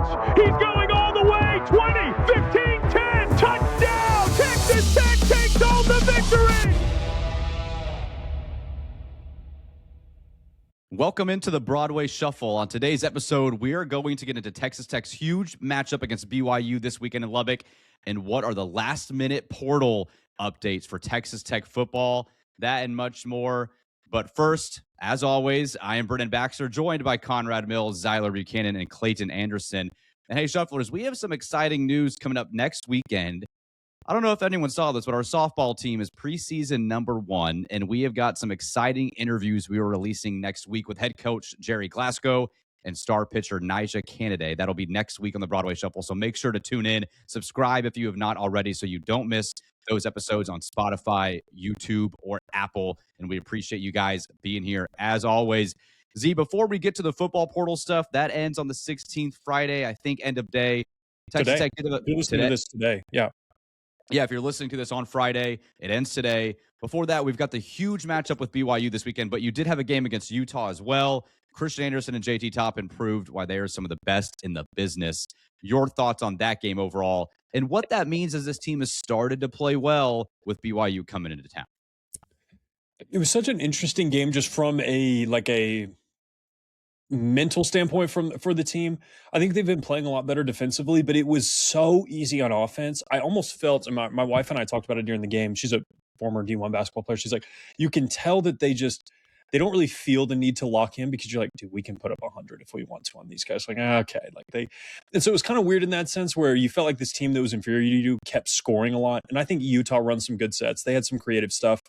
He's going all the way. 20, 15, 10. Touchdown. Texas Tech takes home the victory. Welcome into the Broadway Shuffle. On today's episode, we are going to get into Texas Tech's huge matchup against BYU this weekend in Lubbock and what are the last-minute portal updates for Texas Tech football, that and much more. But first, as always, I am Brennan Baxter, joined by Conrad Mills, Zyler Buchanan, and Clayton Anderson. And hey, Shufflers, we have some exciting news coming up next weekend. I don't know if anyone saw this, but our softball team is preseason number 1, and we have got some exciting interviews we are releasing next week with head coach Jerry Glasgow and star pitcher Nyjah Canaday. That'll be next week on the Broadway Shuffle, so make sure to tune in. Subscribe if you have not already so you don't miss those episodes on Spotify, YouTube, or Apple, and we appreciate you guys being here as always. Z, before we get to the football portal stuff, that ends on the 16th, Friday, I think, end of day. Texas Tech did You're listening to this today, yeah. Yeah, if you're listening to this on Friday, it ends today. Before that, we've got the huge matchup with BYU this weekend, but you did have a game against Utah as well. Christian Anderson and JT Toppin proved why they are some of the best in the business. Your thoughts on that game overall and what that means as this team has started to play well with BYU coming into town? It was such an interesting game just from a mental standpoint for the team. I think they've been playing a lot better defensively, but it was so easy on offense. I almost felt, and my wife and I talked about it during the game. She's a former D1 basketball player. She's like, you can tell that they don't really feel the need to lock in because you're like, dude, we can put up 100 if we want to on these guys. Like, okay. And so it was kind of weird in that sense where you felt like this team that was inferior to you kept scoring a lot. And I think Utah runs some good sets. They had some creative stuff.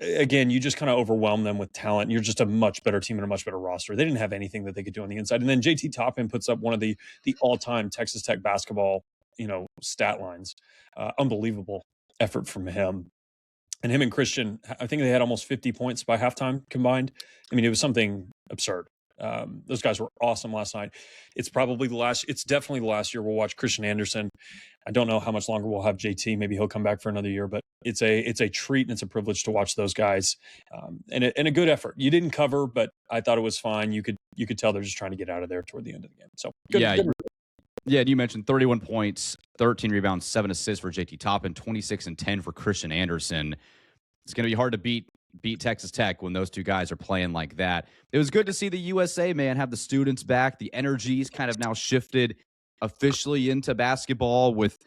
Again, you just kind of overwhelm them with talent. You're just a much better team and a much better roster. They didn't have anything that they could do on the inside. And then JT Toppin puts up one of the all-time Texas Tech basketball, stat lines. Unbelievable effort from him. And him and Christian, I think they had almost 50 points by halftime combined. I mean, it was something absurd. Those guys were awesome last night. It's definitely the last year we'll watch Christian Anderson. I don't know how much longer we'll have JT. Maybe he'll come back for another year, but it's a treat and it's a privilege to watch those guys. And a good effort. You didn't cover, but I thought it was fine. You could tell they're just trying to get out of there toward the end of the game. So good. Yeah, you mentioned 31 points, 13 rebounds, 7 assists for JT Toppin, 26 and 10 for Christian Anderson. It's going to be hard to beat Texas Tech when those two guys are playing like that. It was good to see the USA, man, have the students back. The energy's kind of now shifted officially into basketball with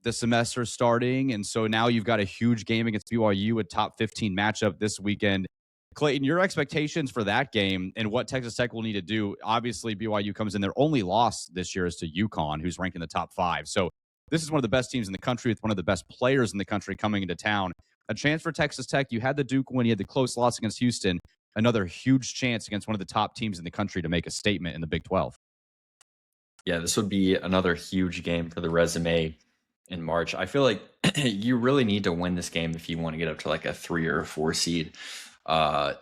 the semester starting. And so now you've got a huge game against BYU, a top 15 matchup this weekend. Clayton, your expectations for that game and what Texas Tech will need to do. Obviously, BYU comes in. Their only loss this year is to UConn, who's ranked in the top 5. So this is one of the best teams in the country with one of the best players in the country coming into town. A chance for Texas Tech. You had the Duke win. You had the close loss against Houston. Another huge chance against one of the top teams in the country to make a statement in the Big 12. Yeah, this would be another huge game for the resume in March. I feel like you really need to win this game if you want to get up to like a 3 or a 4 seed. The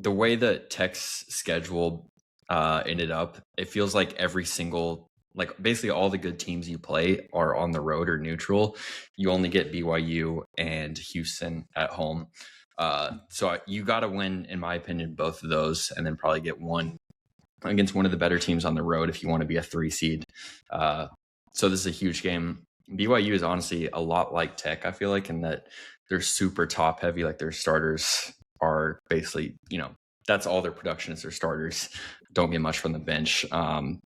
way that Tech's schedule ended up, it feels like every single, like basically all the good teams you play are on the road or neutral. You only get BYU and Houston at home. So you got to win, in my opinion, both of those, and then probably get one against one of the better teams on the road if you want to be a 3 seed. So this is a huge game. BYU is honestly a lot like Tech, I feel like, in that they're super top heavy. Like their starters are basically, that's all their production is their starters. Don't get much from the bench,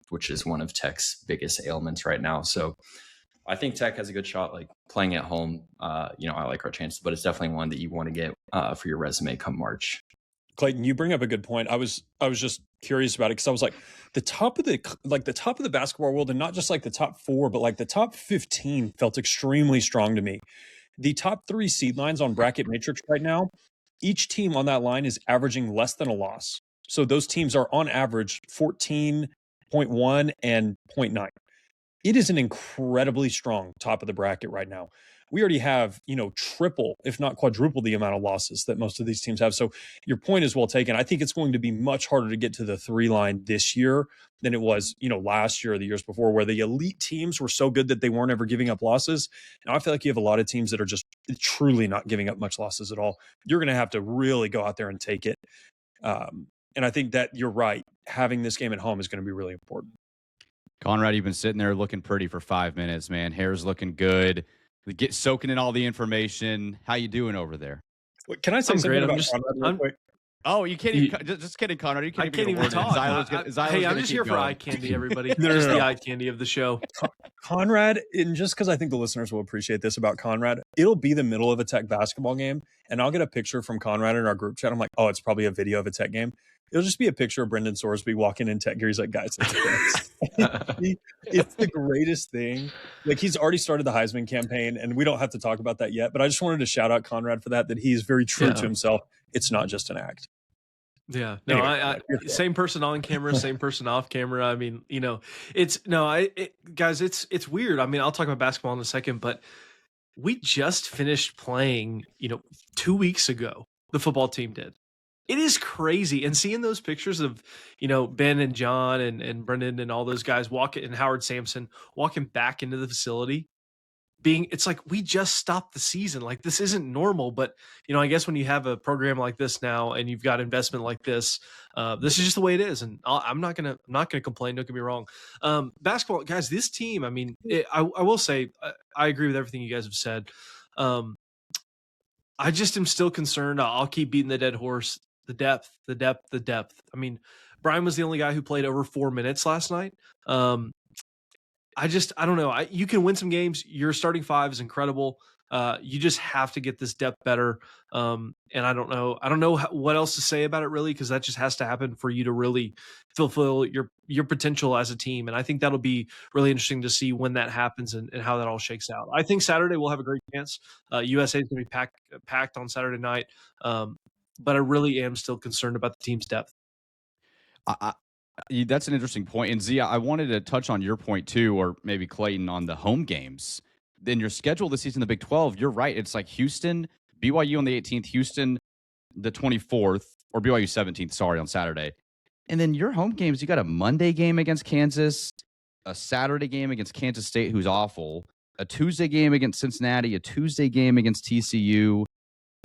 which is one of Tech's biggest ailments right now. So I think Tech has a good shot, like playing at home. I like our chances, but it's definitely one that you want to get for your resume come March. Clayton, you bring up a good point. I was just curious about it because I was like, the top of the basketball world, and not just like the top 4, but like the top 15 felt extremely strong to me. The top 3 seed lines on Bracket Matrix right now, each team on that line is averaging less than a loss. So those teams are on average 14.1 and 0.9. It is an incredibly strong top of the bracket right now. We already have, triple, if not quadruple the amount of losses that most of these teams have. So your point is well taken. I think it's going to be much harder to get to the 3 line this year than it was, last year or the years before, where the elite teams were so good that they weren't ever giving up losses. Now I feel like you have a lot of teams that are just truly not giving up much losses at all. You're going to have to really go out there and take it. And I think that you're right. Having this game at home is going to be really important. Conrad, you've been sitting there looking pretty for 5 minutes, man. Hair's looking good. Get soaking in all the information. How you doing over there? Wait, can I say I'm something great. about Conrad real quick? Oh, you can't even. Just kidding, Conrad. You can't I can't even even talk. Hey, I'm just here for eye eye candy, everybody. No, Just no. the eye candy of the show. Conrad, and just because I think the listeners will appreciate this about Conrad, it'll be the middle of a Tech basketball game, and I'll get a picture from Conrad in our group chat. I'm like, oh, it's probably a video of a Tech game. It'll just be a picture of Brendan Sorsby walking in Tech gear. He's like, guys, it's the greatest thing. Like, he's already started the Heisman campaign, and we don't have to talk about that yet, but I just wanted to shout out Conrad for that he is very true to himself. It's not just an act. Yeah, no, Anyway, same person on camera, same person off camera. I mean, guys, it's weird. I mean, I'll talk about basketball in a second, but we just finished playing, 2 weeks ago. The football team did. It is crazy. And seeing those pictures of, Ben and John and Brendan and all those guys and Howard Sampson walking back into the facility, it's like we just stopped the season. Like, this isn't normal, but I guess when you have a program like this now and you've got investment like this is just the way it is. And I'm not gonna complain. Don't get me wrong. Basketball guys, this team, I mean, I will say I agree with everything you guys have said. I just am still concerned. I'll keep beating the dead horse. The depth. I mean, Brian was the only guy who played over 4 minutes last night. I don't know. You can win some games. Your starting five is incredible. You just have to get this depth better. And I don't know what else to say about it really, because that just has to happen for you to really fulfill your potential as a team. And I think that'll be really interesting to see when that happens and how that all shakes out. I think Saturday we'll have a great chance. USA is going to be packed on Saturday night. But I really am still concerned about the team's depth. That's an interesting point. And Zia, I wanted to touch on your point too, or maybe Clayton, on the home games. Then your schedule this season, the Big 12, you're right. It's like Houston, BYU on the 18th, Houston the 24th, or BYU 17th, sorry, on Saturday. And then your home games, you got a Monday game against Kansas, a Saturday game against Kansas State, who's awful, a Tuesday game against Cincinnati, a Tuesday game against TCU,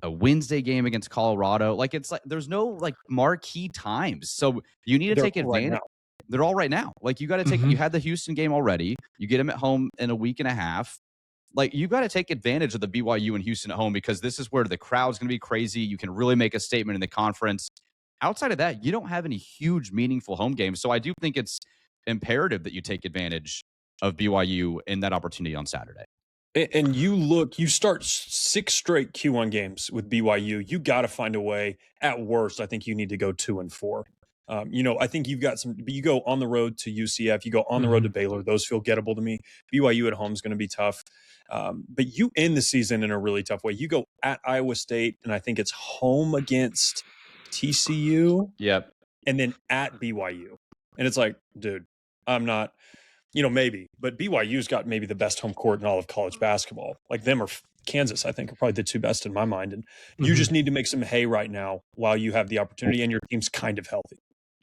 a Wednesday game against Colorado. Like, it's like there's no like marquee times. So you need to take advantage. Right, they're all right now. Like, you got to take you had the Houston game already. You get them at home in a week and a half. Like, you got to take advantage of the BYU and Houston at home, because this is where the crowd's going to be crazy. You can really make a statement in the conference. Outside of that, you don't have any huge, meaningful home games. So I do think it's imperative that you take advantage of BYU in that opportunity on Saturday. And you start 6 straight Q1 games with BYU. You got to find a way. At worst, I think you need to go 2-4. I think you've got you go on the road to UCF, you go on the road to Baylor. Those feel gettable to me. BYU at home is going to be tough. But you end the season in a really tough way. You go at Iowa State, and I think it's home against TCU. Yep. And then at BYU. And it's like, dude, I'm not, maybe. But BYU's got maybe the best home court in all of college basketball. Like, them or Kansas, I think, are probably the two best in my mind. And you just need to make some hay right now while you have the opportunity and your team's kind of healthy.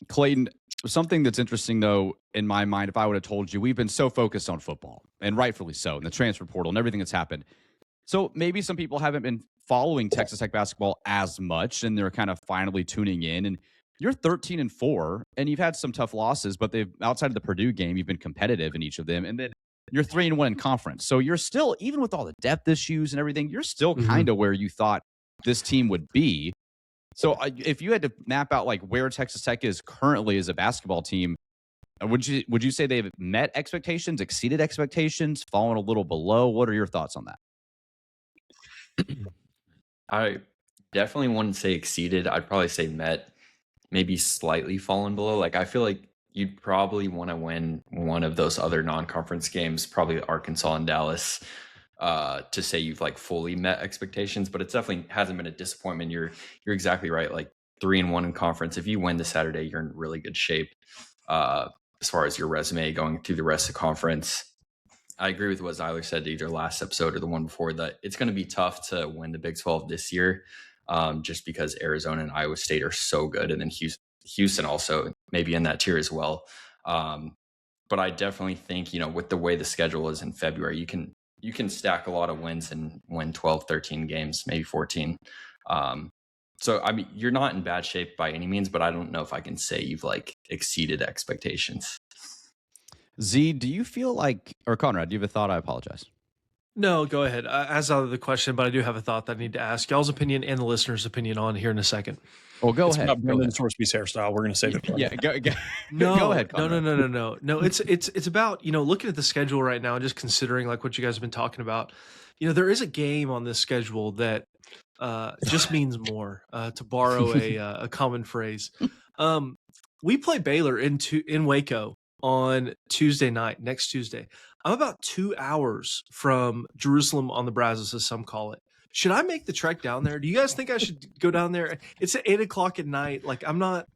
Clayton, something that's interesting, though, in my mind, if I would have told you, we've been so focused on football, and rightfully so, and the transfer portal and everything that's happened. So maybe some people haven't been following Texas Tech basketball as much, and they're kind of finally tuning in. And you're 13-4, and you've had some tough losses, but they've, outside of the Purdue game, you've been competitive in each of them. And then you're 3-1 in conference. So you're still, even with all the depth issues and everything, you're still kind of where you thought this team would be. So if you had to map out like where Texas Tech is currently as a basketball team, would you say they've met expectations, exceeded expectations, fallen a little below? What are your thoughts on that? I definitely wouldn't say exceeded. I'd probably say met, maybe slightly fallen below. Like, I feel like you'd probably want to win one of those other non-conference games, probably Arkansas and Dallas, to say you've like fully met expectations. But it definitely hasn't been a disappointment. You're exactly right. Like, 3-1 in conference. If you win the Saturday, you're in really good shape as far as your resume going through the rest of the conference. I agree with what Zyler said either last episode or the one before, that it's going to be tough to win the Big 12 this year, just because Arizona and Iowa State are so good. And then Houston also maybe in that tier as well. But I definitely think, with the way the schedule is in February, you can stack a lot of wins and win 12, 13 games, maybe 14. So, I mean, you're not in bad shape by any means, but I don't know if I can say you've like exceeded expectations. Z, do you feel like, or Conrad, do you have a thought? I apologize. No, go ahead. Ask out of the question, but I do have a thought that I need to ask y'all's opinion and the listeners' opinion on here in a second. Well, go It's ahead. not Brendan Sorsby's hairstyle. We're going to save it. Yeah, go No, ahead. Conrad. No. It's about, looking at the schedule right now and just considering like what you guys have been talking about. There is a game on this schedule that just means more, to borrow a common phrase. We play Baylor in Waco on Tuesday night, next Tuesday. I'm about 2 hours from Jerusalem on the Brazos, as some call it. Should I make the trek down there? Do you guys think I should go down there? It's at 8:00 at night. Like I'm not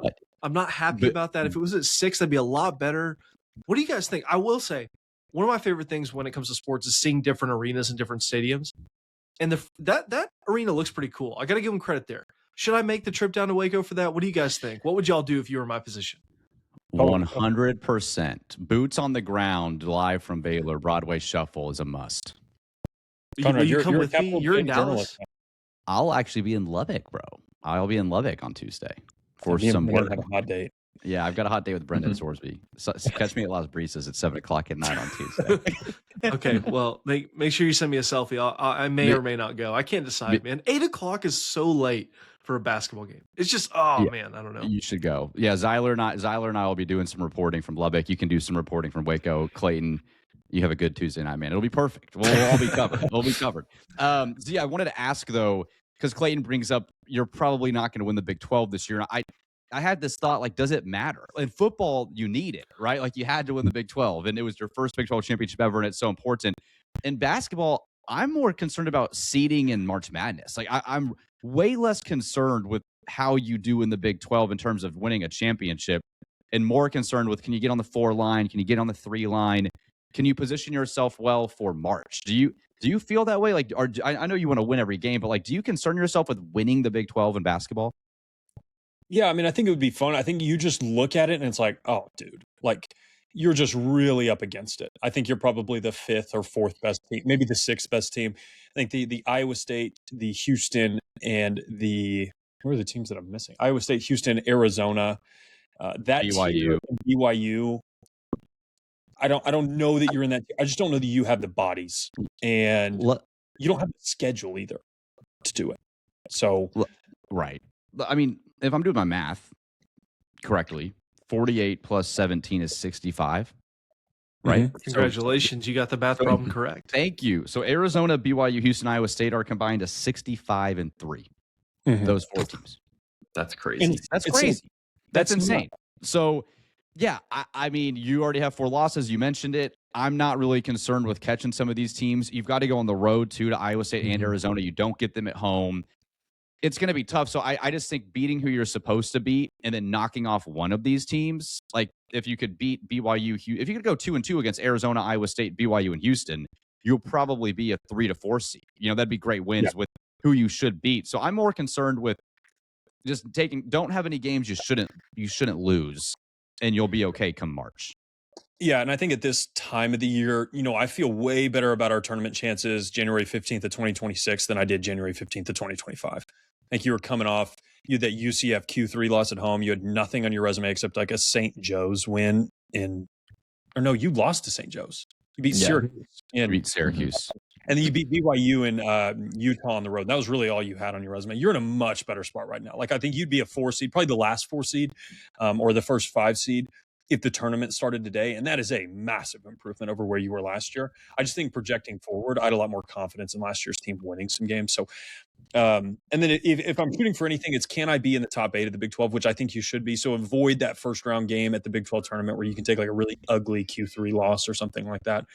happy about that. If it was at 6, that'd be a lot better. What do you guys think? I will say one of my favorite things when it comes to sports is seeing different arenas and different stadiums. And that arena looks pretty cool. I got to give them credit there. Should I make the trip down to Waco for that? What do you guys think? What would y'all do if you were in my position? 100%. Boots on the ground, live from Baylor. Broadway Shuffle is a must. Will you come with me? You're in Dallas. I'll actually be in Lubbock, bro. I'll be in Lubbock on Tuesday for some work. Have a hot date. Yeah, I've got a hot date with Brendan Sorsby. So catch me at Las Brisas at 7:00 at night on Tuesday. Okay, well, make sure you send me a selfie. I may or may not go. I can't decide, man. 8:00 is so late for a basketball game. It's just, man, I don't know. You should go. Yeah, Zyler and I will be doing some reporting from Lubbock. You can do some reporting from Waco. Clayton, you have a good Tuesday night, man. It'll be perfect. We'll all be covered. We'll be covered. So yeah, I wanted to ask, though, because Clayton brings up you're probably not going to win the Big 12 this year. And I had this thought, like, does it matter? In football, you need it, right? Like, you had to win the Big 12, and it was your first Big 12 championship ever, and it's so important. In basketball, I'm more concerned about seeding in March Madness. Like, I'm way less concerned with how you do in the Big 12 in terms of winning a championship, and more concerned with, can you get on the 4 line? Can you get on the 3 line? Can you position yourself well for March? Do you feel that way? Like, I know you want to win every game, but like, do you concern yourself with winning the Big 12 in basketball? Yeah, I mean, I think it would be fun. I think you just look at it and it's like, oh, dude, like you're just really up against it. I think you're probably the 5th or 4th best team, maybe the 6th best team. I think the Iowa State, the Houston, and who are the teams that I'm missing? Iowa State, Houston, Arizona, that BYU. BYU. I don't know that you're in that. I just don't know that you have the bodies, and you don't have the schedule either to do it. So, right. I mean, if I'm doing my math correctly, 48 plus 17 is 65, right? Mm-hmm. Congratulations, you got the math problem correct. Thank you. So Arizona, BYU, Houston, Iowa State are combined to 65 and 3. Mm-hmm. Those 4 teams. That's crazy. That's crazy. That's insane. So, yeah, I mean, you already have 4 losses. You mentioned it. I'm not really concerned with catching some of these teams. You've got to go on the road, too, to Iowa State and Arizona. You don't get them at home. It's going to be tough. So I just think beating who you're supposed to beat and then knocking off one of these teams, like if you could beat BYU, if you could go 2-2 against Arizona, Iowa State, BYU, and Houston, you'll probably be a 3 to 4 seed. That'd be great wins with who you should beat. So I'm more concerned with just don't have any games you shouldn't lose, and you'll be okay come March. Yeah, and I think at this time of the year, I feel way better about our tournament chances January 15th of 2026 than I did January 15th of 2025. I think you were coming off, you had that UCF Q3 loss at home. You had nothing on your resume except like a St. Joe's win you lost to St. Joe's. You beat Syracuse. You beat Syracuse. And then you beat BYU and Utah on the road. That was really all you had on your resume. You're in a much better spot right now. Like, I think you'd be a 4 seed, probably the last 4 seed or the first 5 seed if the tournament started today. And that is a massive improvement over where you were last year. I just think projecting forward, I had a lot more confidence in last year's team winning some games. So, and then if I'm shooting for anything, it's can I be in the top 8 of the Big 12, which I think you should be. So avoid that first round game at the Big 12 tournament where you can take like a really ugly Q3 loss or something like that.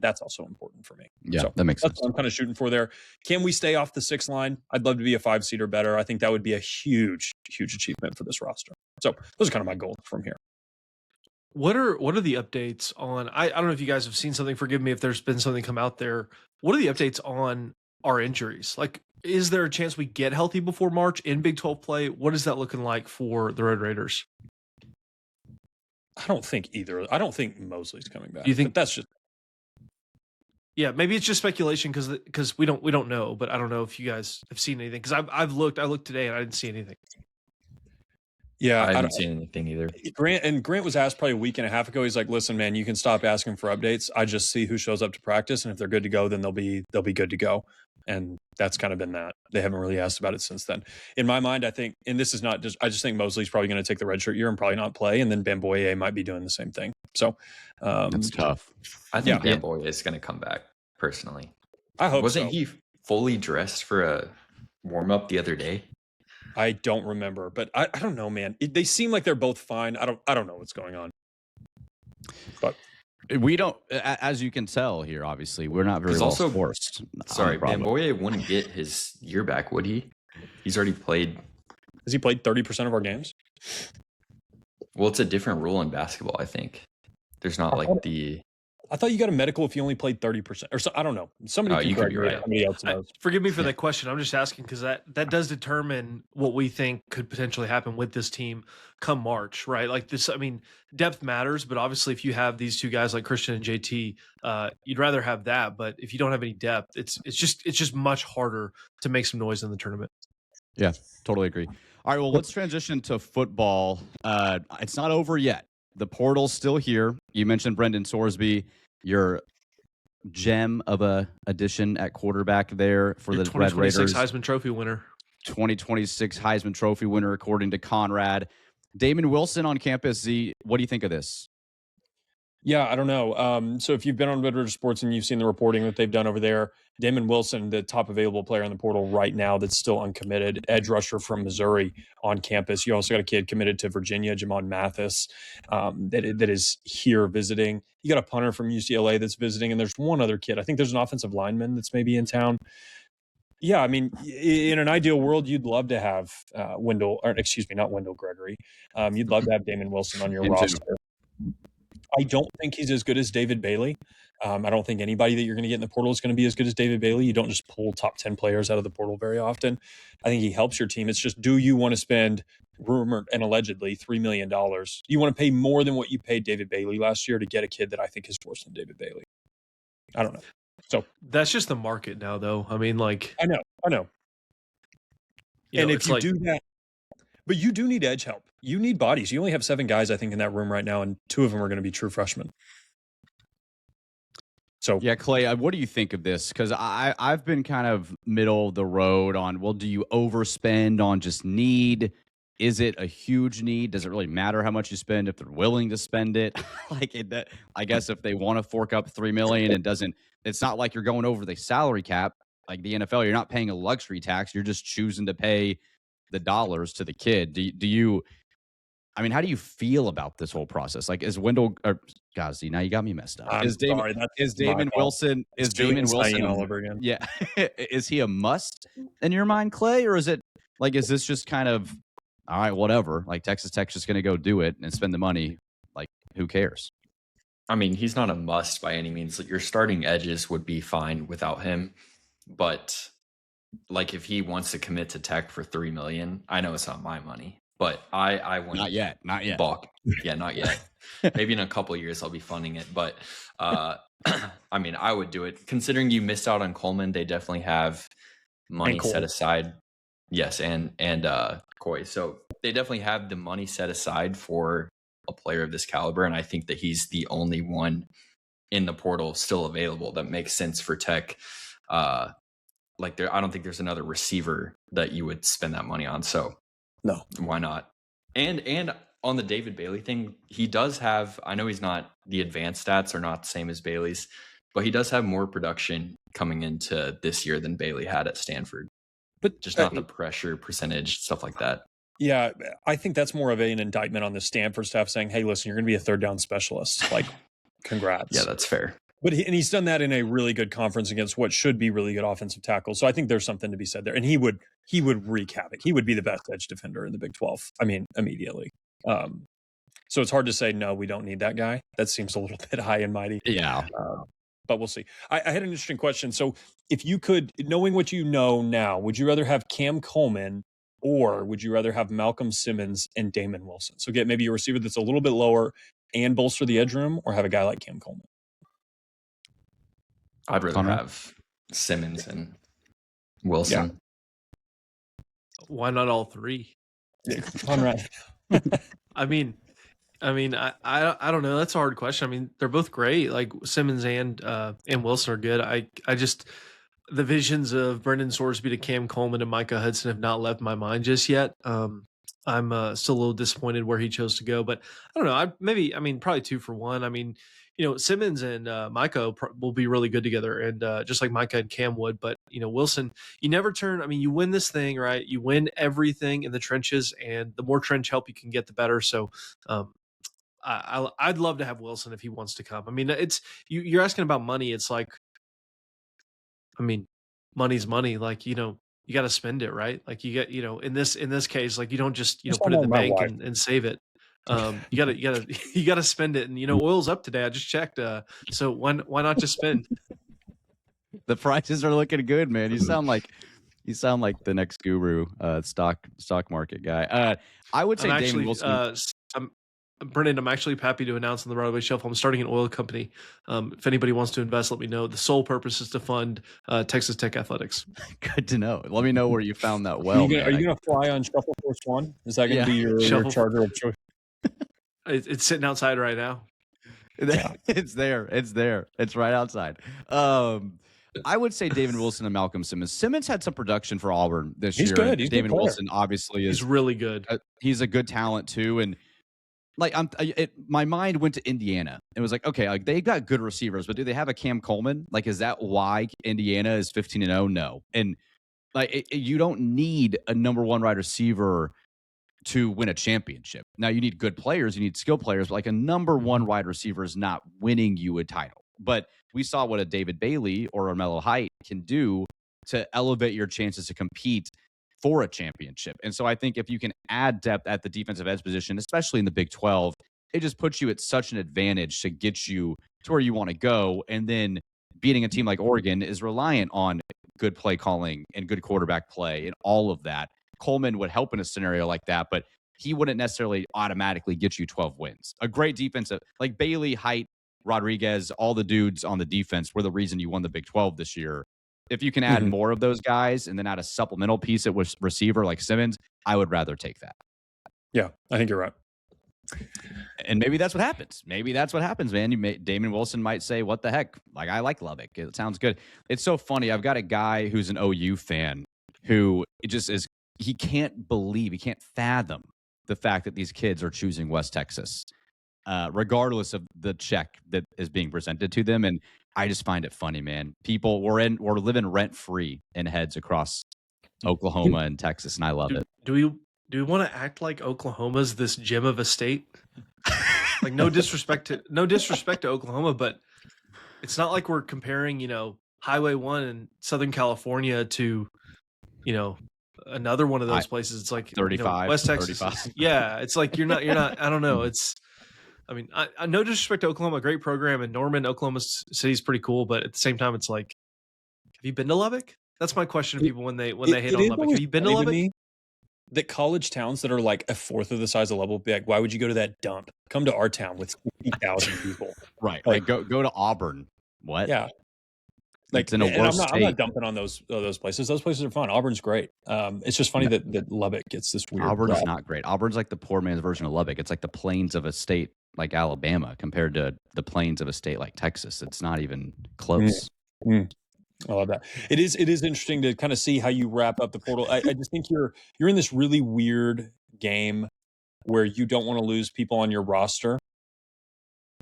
That's also important for me. Yeah, so that makes sense. That's what I'm kind of shooting for there. Can we stay off the 6 line? I'd love to be a 5 seed or better. I think that would be a huge, huge achievement for this roster. So those are kind of my goals from here. What are the updates on? I don't know if you guys have seen something. Forgive me if there's been something come out there. What are the updates on our injuries? Like, is there a chance we get healthy before March in Big 12 play? What is that looking like for the Red Raiders? I don't think either. I don't think Mosley's coming back. Do you think that's just? Yeah, maybe it's just speculation because we don't know. But I don't know if you guys have seen anything because I looked today and I didn't see anything. Yeah, I haven't seen anything either. Grant was asked probably a week and a half ago. He's like, "Listen, man, you can stop asking for updates. I just see who shows up to practice, and if they're good to go, then they'll be good to go." And that's kind of been that. They haven't really asked about it since then. In my mind, I think, and this is not just, I just think Mosley's probably going to take the redshirt year and probably not play, and then Bamboye might be doing the same thing. So That's tough. I think Bamboye is going to come back personally. I hope. Wasn't he fully dressed for a warm up the other day? I don't remember, but I don't know, man. They seem like they're both fine. I don't know what's going on. But we don't, as you can tell here, obviously, we're not very well forced. Sorry, Bamboye wouldn't get his year back, would he? He's already played. Has he played 30% of our games? Well, it's a different rule in basketball, I think. There's not like the. I thought you got a medical if you only played 30%, or so. I don't know. Somebody can correct me. Right. Somebody else knows. Forgive me for that question. I'm just asking because that does determine what we think could potentially happen with this team come March, right? Like this, I mean, depth matters, but obviously, if you have these two guys like Christian and JT, you'd rather have that. But if you don't have any depth, it's just much harder to make some noise in the tournament. Yeah, totally agree. All right, well, let's transition to football. It's not over yet. The portal's still here. You mentioned Brendan Sorsby, your gem of a addition at quarterback there for the Red Raiders. 2026 Heisman Trophy winner. 2026 Heisman Trophy winner, according to Conrad. Damon Wilson on campus. Z, what do you think of this? Yeah, I don't know. So if you've been on Red Raiders Sports and you've seen the reporting that they've done over there, Damon Wilson, the top available player in the portal right now that's still uncommitted, edge rusher from Missouri on campus. You also got a kid committed to Virginia, Jamon Mathis, that is here visiting. You got a punter from UCLA that's visiting, and there's one other kid. I think there's an offensive lineman that's maybe in town. Yeah, I mean, in an ideal world, you'd love to have not Wendell Gregory. You'd love to have Damon Wilson on your roster. I don't think he's as good as David Bailey. I don't think anybody that you're going to get in the portal is going to be as good as David Bailey. You don't just pull top 10 players out of the portal very often. I think he helps your team. It's just, do you want to spend, rumored and allegedly, $3 million? Do you want to pay more than what you paid David Bailey last year to get a kid that I think is worse than David Bailey? I don't know. So that's just the market now, though. I mean, like, I know. And if you do that, but you do need edge help. You need bodies. You only have 7 guys, I think, in that room right now, and 2 of them are going to be true freshmen. So yeah, Clay, what do you think of this? Because I've been kind of middle of the road on, well, do you overspend on just need? Is it a huge need? Does it really matter how much you spend if they're willing to spend it? I guess if they want to fork up $3 million, it's not like you're going over the salary cap like the NFL. You're not paying a luxury tax. You're just choosing to pay the dollars to the kid. Do you? I mean, how do you feel about this whole process? Like, is Wendell? Gazi, now you got me messed up. Is Damon Wilson all over again? Yeah, is he a must in your mind, Clay, or is this just kind of all right, whatever? Like Texas Tech's just going to go do it and spend the money. Like, who cares? I mean, he's not a must by any means. Your starting edges would be fine without him, but like if he wants to commit to Tech for $3 million, I know it's not my money, but I wouldn't. Not yet. Balk. Yeah, not yet. Maybe in a couple of years I'll be funding it, but I mean, I would do it. Considering you missed out on Coleman, they definitely have money set aside. Yes, and Coy. So they definitely have the money set aside for a player of this caliber, and I think that he's the only one in the portal still available that makes sense for Tech. I don't think there's another receiver that you would spend that money on. So no, why not? And on the David Bailey thing, he does have, I know he's not, the advanced stats are not the same as Bailey's, but he does have more production coming into this year than Bailey had at Stanford. But just not the pressure percentage, stuff like that. Yeah, I think that's more of an indictment on the Stanford staff saying, hey, listen, you're going to be a third down specialist. Like, congrats. Yeah, that's fair. But he's done that in a really good conference against what should be really good offensive tackles. So I think there's something to be said there. And he would wreak havoc. He would be the best edge defender in the Big 12. I mean, immediately. So it's hard to say, no, we don't need that guy. That seems a little bit high and mighty. Yeah. But we'll see. I had an interesting question. So if you could, knowing what you know now, would you rather have Cam Coleman or would you rather have Malcolm Simmons and Damon Wilson? So get maybe a receiver that's a little bit lower and bolster the edge room, or have a guy like Cam Coleman? I'd rather have Simmons and Wilson. Yeah. Why not all three? Conrad. I mean, I don't know. That's a hard question. I mean, they're both great. Like Simmons and Wilson are good. I just the visions of Brendan Sorsby to Cam Coleman and Micah Hudson have not left my mind just yet. I'm still a little disappointed where he chose to go, but I don't know. Probably 2 for 1. I mean, Simmons and Micah will be really good together, and just like Micah and Cam would. But Wilson, you never turn. I mean, you win this thing, right? You win everything in the trenches, and the more trench help you can get, the better. So, I'd love to have Wilson if he wants to come. I mean, it's you're asking about money. It's like, I mean, money's money. Like, you got to spend it, right? Like you get, in this case, like you don't just, put it in the bank and save it. You gotta spend it. And, oil's up today. I just checked. So why not just spend? The prices are looking good, man. You sound like the next guru, stock market guy. I would say Damon Wilson. Brennan, I'm actually happy to announce on the Broadway Shuffle, I'm starting an oil company. If anybody wants to invest, let me know. The sole purpose is to fund Texas Tech athletics. Good to know. Let me know where you found that well. Are you going to fly on Shuffle Force One? Is that going to be your charter of choice? It's sitting outside right now. It's there. It's right outside. I would say David Wilson and Malcolm Simmons. Simmons had some production for Auburn this year. He's good. He's David good Wilson obviously is. He's really good. He's a good talent too, and my mind went to Indiana. It was like, okay, like they got good receivers, but do they have a Cam Coleman? Like, is that why Indiana is 15-0? No, and like you don't need a number 1 wide receiver to win a championship. Now you need good players, you need skill players, but like a number 1 wide receiver is not winning you a title. But we saw what a David Bailey or a Melo Height can do to elevate your chances to compete for a championship. And so I think if you can add depth at the defensive edge position, especially in the Big 12, it just puts you at such an advantage to get you to where you want to go. And then beating a team like Oregon is reliant on good play calling and good quarterback play and all of that. Coleman would help in a scenario like that, but he wouldn't necessarily automatically get you 12 wins. A great defensive, like Bailey, Height, Rodriguez, all the dudes on the defense were the reason you won the Big 12 this year. If you can add more of those guys and then add a supplemental piece at receiver like Simmons, I would rather take that. Yeah, I think you're right. And maybe that's what happens. Man. Damon Wilson might say, what the heck? Like, I like Lubbock. It sounds good. It's so funny. I've got a guy who's an OU fan who he can't fathom the fact that these kids are choosing West Texas, regardless of the check that is being presented to them. And I just find it funny, man. People we're living rent free in heads across Oklahoma and Texas, and I love it. Do we want to act like Oklahoma's this gem of a state? Like no disrespect to Oklahoma, but it's not like we're comparing, Highway 1 in Southern California to, another one of those places. It's like 35, West Texas. 35. Yeah, it's like you're not. I don't know. I no disrespect to Oklahoma, great program, and Norman, Oklahoma City's pretty cool, but at the same time, it's like, have you been to Lubbock? That's my question to people when they hate on Lubbock. Have you been to Lubbock? That college towns that are like a fourth of the size of Lubbock, be like, why would you go to that dump? Come to our town with 50,000 people. Right. Like go to Auburn. What? Yeah. Like, it's in a worse state. I'm not dumping on those places. Those places are fun. Auburn's great. It's just funny that Lubbock gets this weird. Auburn's not great. Auburn's like the poor man's version of Lubbock. It's like the plains of a state like Alabama compared to the plains of a state like Texas. It's not even close. I love that. It is interesting to kind of see how you wrap up the portal. I just think you're in this really weird game where you don't want to lose people on your roster,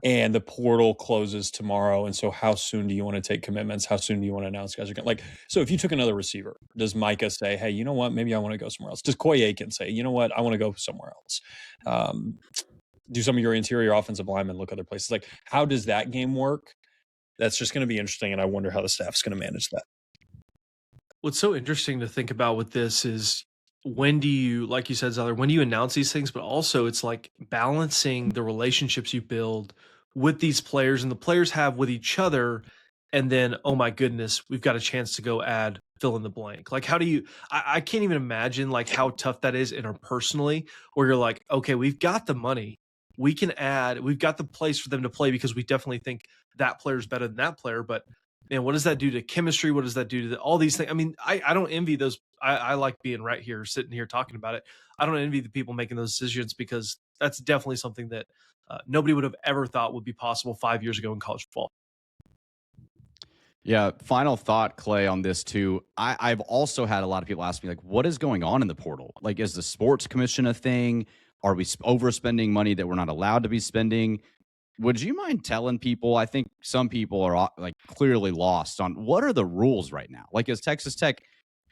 and the portal closes tomorrow. And so how soon do you want to take commitments? How soon do you want to announce guys are going? Like, so if you took another receiver, does Micah say, hey, you know what, maybe I want to go somewhere else? Does Coy Aiken say, you know what, I want to go somewhere else? Do some of your interior offensive linemen look other places? Like, how does that game work? That's just going to be interesting, and I wonder how the staff's going to manage that. What's so interesting to think about with this is, when do you, like you said, Zyler, when do you announce these things? But also it's like balancing the relationships you build with these players and the players have with each other. And then, oh my goodness, we've got a chance to go add fill in the blank. Like, how do you, I can't even imagine like how tough that is interpersonally, where you're like, okay, we've got the money. We can add, we've got the place for them to play because we definitely think that player is better than that player. But man, what does that do to chemistry? What does that do to all these things? I mean, I don't envy those. I like being right here, sitting here talking about it. I don't envy the people making those decisions because that's definitely something that nobody would have ever thought would be possible 5 years ago in college football. Yeah. Final thought, Clay, on this too. I've also had a lot of people ask me, like, what is going on in the portal? Like, is the sports commission a thing? Are we overspending money that we're not allowed to be spending? Would you mind telling people? I think some people are like clearly lost on what are the rules right now. Like, is Texas Tech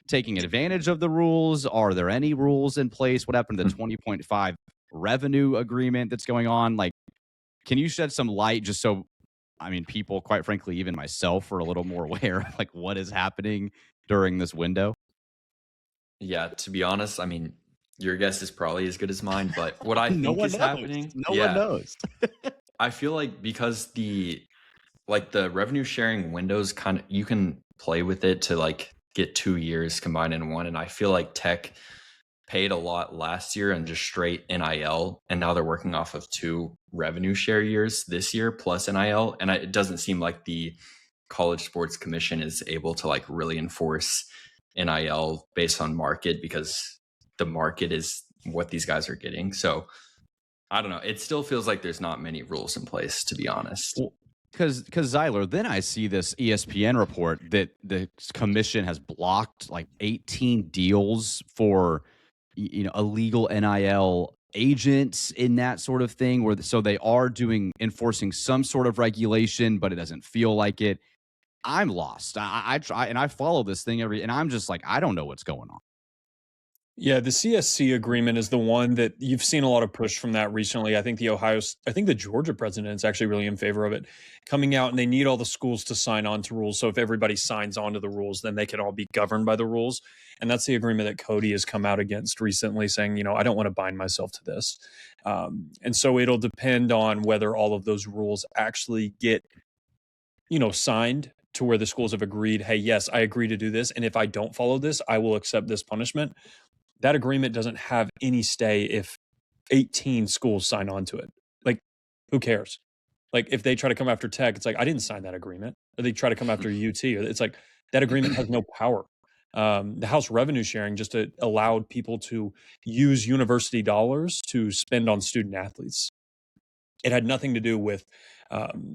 taking advantage of the rules? Are there any rules in place? What happened to the 20.5 revenue agreement that's going on? Like, can you shed some light just so, I mean, people, quite frankly, even myself, are a little more aware of like what is happening during this window? Yeah, to be honest, I mean, your guess is probably as good as mine, but what I No think one is knows. happening, No one knows. I feel like because the revenue sharing windows kind of, you can play with it to like get 2 years combined in one, and I feel like Tech paid a lot last year and just straight NIL, and now they're working off of 2 revenue share years this year plus NIL, and it doesn't seem like the College Sports Commission is able to like really enforce NIL based on market, because the market is what these guys are getting. So I don't know. It still feels like there's not many rules in place, to be honest. Because Zyler, then I see this ESPN report that the commission has blocked like 18 deals for illegal NIL agents in that sort of thing. Where so they are enforcing some sort of regulation, but it doesn't feel like it. I'm lost. I try and I follow this thing and I'm just like, I don't know what's going on. Yeah, the CSC agreement is the one that you've seen a lot of push from that recently. I think the Georgia president is actually really in favor of it coming out, and they need all the schools to sign on to rules. So if everybody signs on to the rules, then they can all be governed by the rules. And that's the agreement that Cody has come out against recently, saying, I don't want to bind myself to this. And so it'll depend on whether all of those rules actually get, signed to where the schools have agreed, hey, yes, I agree to do this. And if I don't follow this, I will accept this punishment. That agreement doesn't have any stay if 18 schools sign on to it. Like, who cares? Like, if they try to come after Tech, it's like, I didn't sign that agreement. Or they try to come after UT. It's like, that agreement has no power. The House revenue sharing just allowed people to use university dollars to spend on student athletes. It had nothing to do with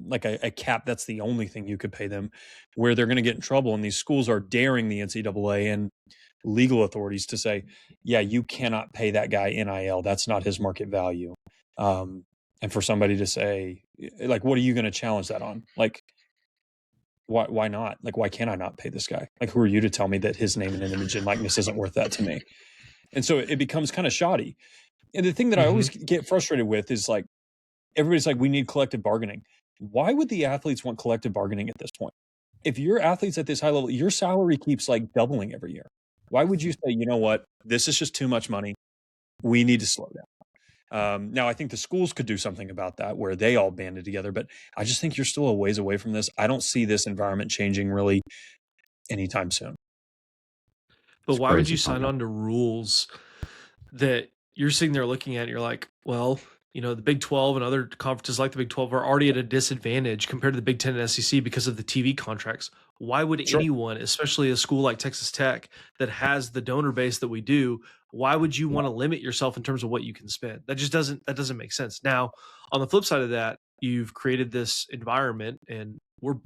like a cap. That's the only thing you could pay them, where they're going to get in trouble. And these schools are daring the NCAA and legal authorities to say, yeah, you cannot pay that guy NIL. That's not his market value. And for somebody to say, like, what are you going to challenge that on? Like, why not? Like, why can't I not pay this guy? Like, who are you to tell me that his name and image and likeness isn't worth that to me? And so it becomes kind of shoddy. And the thing that I always get frustrated with is like, everybody's like, we need collective bargaining. Why would the athletes want collective bargaining at this point? If your athletes at this high level, your salary keeps like doubling every year. Why would you say, you know what, this is just too much money. We need to slow down. Now, I think the schools could do something about that where they all banded together, but I just think you're still a ways away from this. I don't see this environment changing really anytime soon. But why would you sign on to rules that you're sitting there looking at and you're like, well, the Big 12 and other conferences like the Big 12 are already at a disadvantage compared to the Big 10 and SEC because of the TV contracts. Why would anyone, especially a school like Texas Tech that has the donor base that we do, why would you want to limit yourself in terms of what you can spend? That doesn't make sense. Now, on the flip side of that, you've created this environment and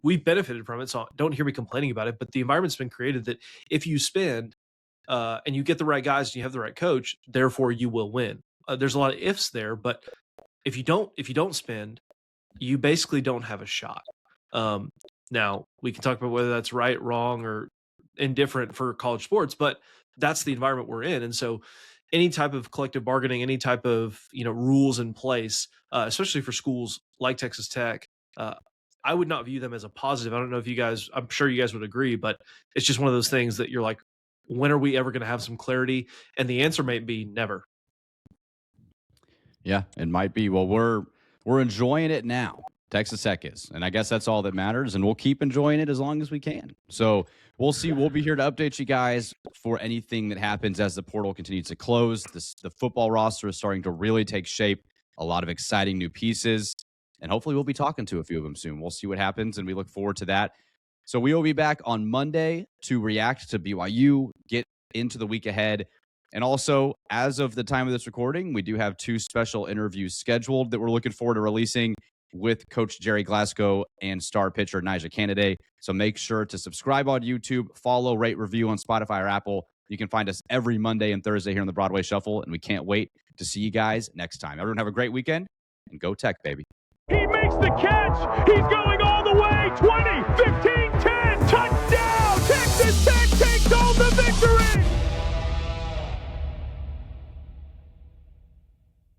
we've benefited from it. So don't hear me complaining about it, but the environment's been created that if you spend and you get the right guys and you have the right coach, therefore you will win. There's a lot of ifs there, but if you don't spend, you basically don't have a shot. Now we can talk about whether that's right, wrong, or indifferent for college sports, but that's the environment we're in. And so any type of collective bargaining, any type of, rules in place, especially for schools like Texas Tech, I would not view them as a positive. I don't know if I'm sure you guys would agree, but it's just one of those things that you're like, when are we ever going to have some clarity? And the answer might be never. Yeah, it might be. Well, we're enjoying it now. Texas Tech is. And I guess that's all that matters. And we'll keep enjoying it as long as we can. So we'll see. We'll be here to update you guys for anything that happens as the portal continues to close. The football roster is starting to really take shape. A lot of exciting new pieces. And hopefully we'll be talking to a few of them soon. We'll see what happens. And we look forward to that. So we will be back on Monday to react to BYU, get into the week ahead. And also, as of the time of this recording, we do have 2 special interviews scheduled that we're looking forward to releasing with Coach Jerry Glasgow and star pitcher Nyjah Canada. So make sure to subscribe on YouTube, follow, rate, review on Spotify or Apple. You can find us every Monday and Thursday here on the Broadway Shuffle, and we can't wait to see you guys next time. Everyone have a great weekend, and go Tech, baby. He makes the catch. He's going all the way. 20, 15.